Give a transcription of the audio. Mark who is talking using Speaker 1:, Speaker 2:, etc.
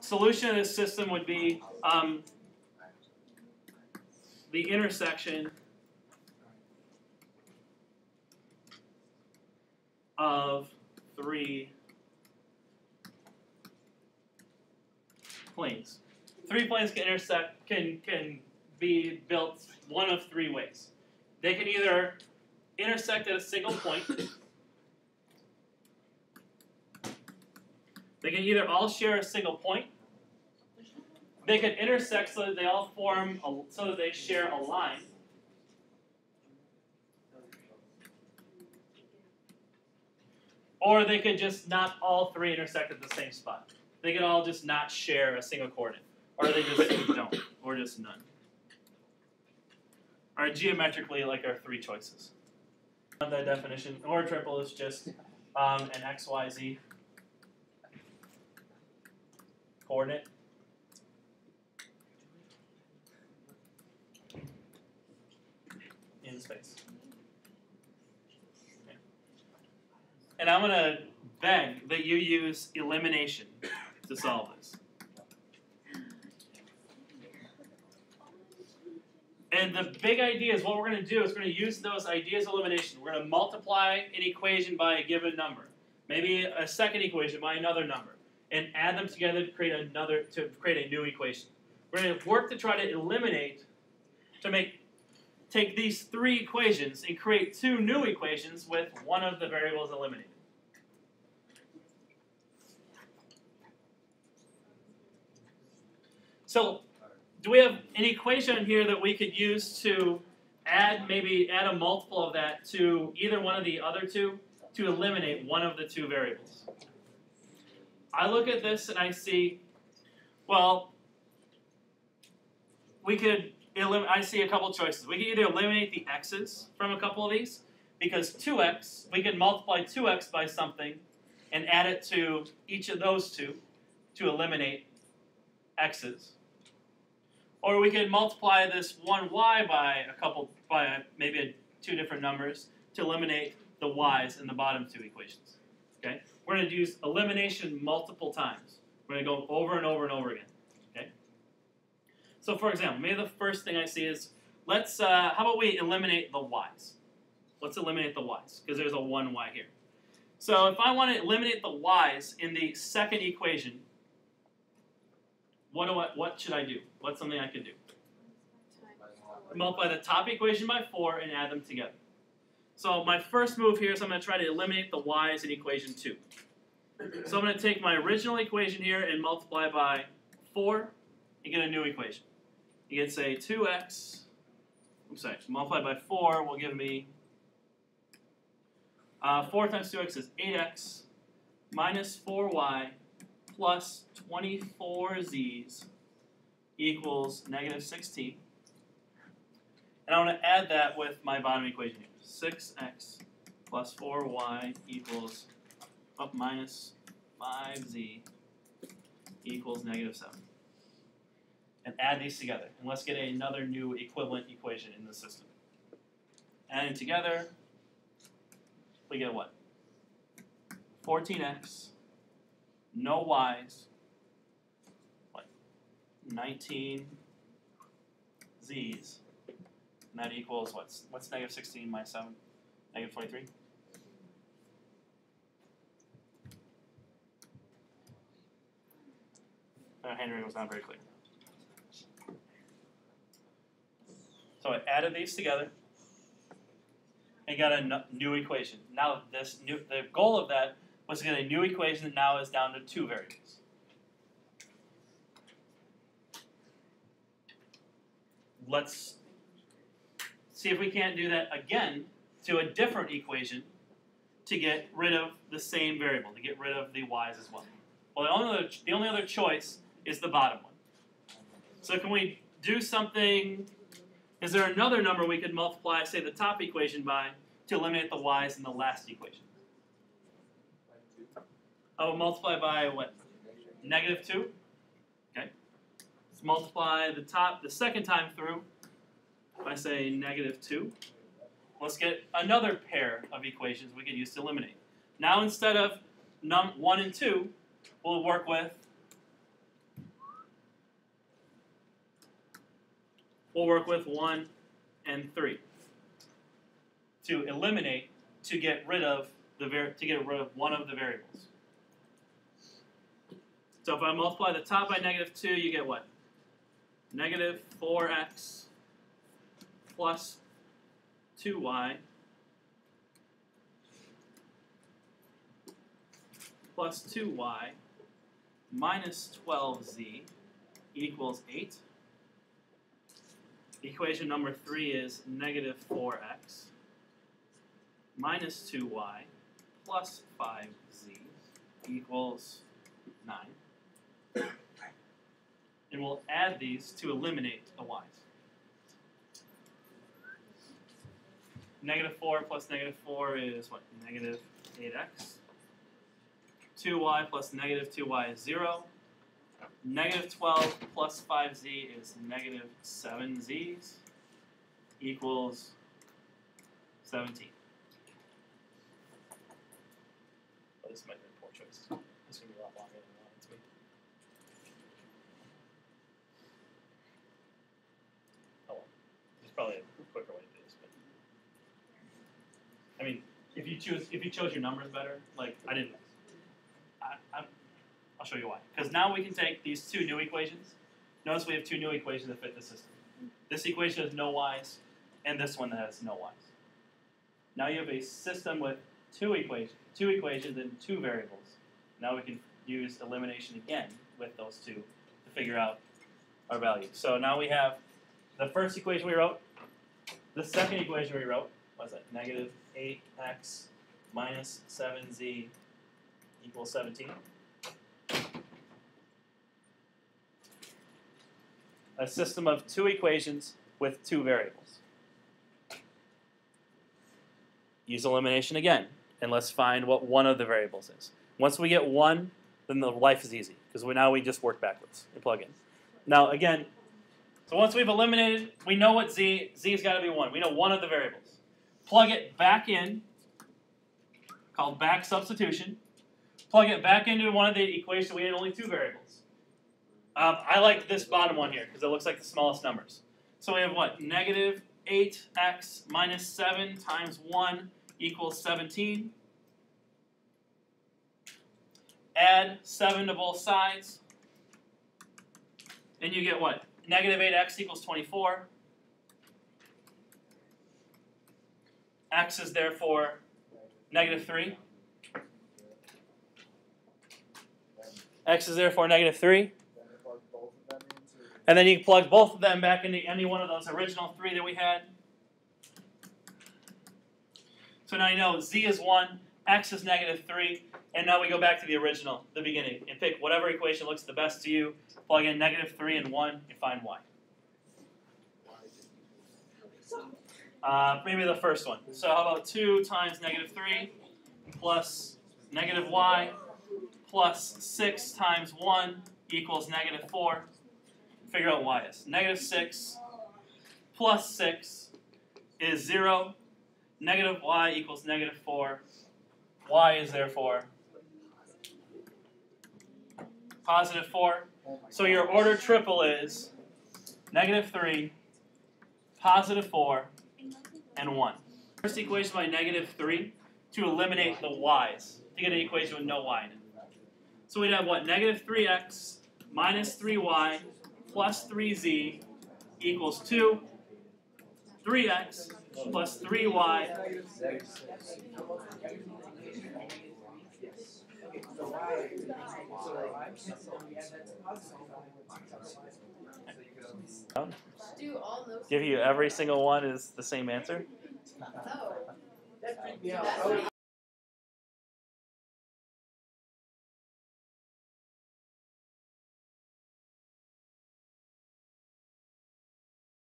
Speaker 1: solution of this system would be the intersection of three planes. Three planes can intersect, can be built one of three ways. They can either intersect at a single point. They can either all share a single point. They can intersect so that they all form, so that they share a line. Or they could just not all three intersect at the same spot. They could all just not share a single coordinate. Or they just don't, or just none. Alright, geometrically, like our three choices. That definition, or triple is just an XYZ coordinate. In space. Okay. And I'm going to beg that you use elimination to solve this. And the big idea is what we're going to do is we're going to use those ideas of elimination. We're going to multiply an equation by a given number, maybe a second equation by another number, and add them together to create a new equation. We're going to work to try to eliminate, take these three equations and create two new equations with one of the variables eliminated. So, do we have an equation here that we could use to maybe add a multiple of that to either one of the other two to eliminate one of the two variables? I look at this and I see, well, I see a couple choices. We can either eliminate the x's from a couple of these, because 2x, we can multiply 2x by something and add it to each of those two to eliminate x's. Or we could multiply this 1y by maybe two different numbers to eliminate the y's in the bottom two equations. Okay? We're going to use elimination multiple times. We're going to go over and over and over again. Okay? So for example, maybe the first thing I see is, how about we eliminate the y's? Let's eliminate the y's, because there's a 1y here. So if I want to eliminate the y's in the second equation, what should I do? What's something I could do? Multiply the top equation by 4 and add them together. So my first move here is I'm going to try to eliminate the y's in equation 2. So I'm going to take my original equation here and multiply by 4 and get a new equation. You get, say, 2x, multiplied by 4 will give me 4 times 2x is 8x minus 4y plus 24z's equals negative 16. And I want to add that with my bottom equation here. 6x plus 4y equals minus 5z equals negative 7. And add these together. And let's get another new equivalent equation in the system. Adding together, we get what? 14x, no y's, what? 19z's, and that equals what's negative 16 minus 7? Negative 23? My handwriting was not very clear. So I added these together and got a new equation. Now the goal of that was to get a new equation that now is down to 2 variables. Let's see if we can't do that again to a different equation to get rid of the same variable, to get rid of the y's as well. Well, the only other choice is the bottom one. So can we do something? Is there another number we could multiply, say, the top equation by to eliminate the y's in the last equation? I will multiply by what? Negative 2? Okay. Let's multiply the second time through. If I say negative 2, let's get another pair of equations we could use to eliminate. Now instead of 1 and 2, we'll work with we'll work with 1 and 3 to eliminate, to get rid of one of the variables. So if I multiply the top by -2, you get what? Negative 4x plus 2y plus 2y minus 12z equals 8. Equation number 3 is negative 4x minus 2y plus 5z equals 9. And we'll add these to eliminate the y's. Negative 4 plus negative 4 is what? Negative 8x. 2y plus negative 2y is 0. Negative 12 plus 5z is negative 7z's equals 17. Oh, this might be a poor choice. This is going to be a lot longer than I want it to be. Oh well. There's probably a quicker way to do this. But I mean, if you chose your numbers better, like I didn't. I'll show you why. Because now we can take these two new equations. Notice we have two new equations that fit the system. This equation has no y's, and this one has no y's. Now you have a system with two equations and two variables. Now we can use elimination again with those two to figure out our value. So now we have the first equation we wrote. The second equation we wrote was that negative 8x minus 7z equals 17. A system of two equations with two variables. Use elimination again, and let's find what one of the variables is. Once we get one, then the life is easy, because now we just work backwards and plug in. Now again, so once we've eliminated, we know what z's got to be 1. We know one of the variables. Plug it back in, called back substitution. Plug it back into one of the equations. We had only two variables. I like this bottom one here because it looks like the smallest numbers. So we have what? Negative 8x minus 7 times 1 equals 17. Add 7 to both sides. And you get what? Negative 8x equals 24. X is therefore negative 3. X is therefore negative 3. And then you can plug both of them back into any one of those original 3 that we had. So now you know z is 1, x is negative 3, and now we go back to the original, the beginning, and pick whatever equation looks the best to you, plug in negative 3 and 1, and find y. Maybe the first one. So how about 2 times negative 3 plus negative y plus 6 times 1 equals negative 4. Figure out y is. Negative 6 plus 6 is 0. Negative y equals negative 4. Y is therefore positive 4. So your order triple is negative 3, positive 4, and 1. First equation by negative 3 to eliminate the y's, to get an equation with no y in it. So we'd have what? Negative 3x minus 3y plus 3z equals 2. 3x plus 3y give you every single one is the same answer?
Speaker 2: No.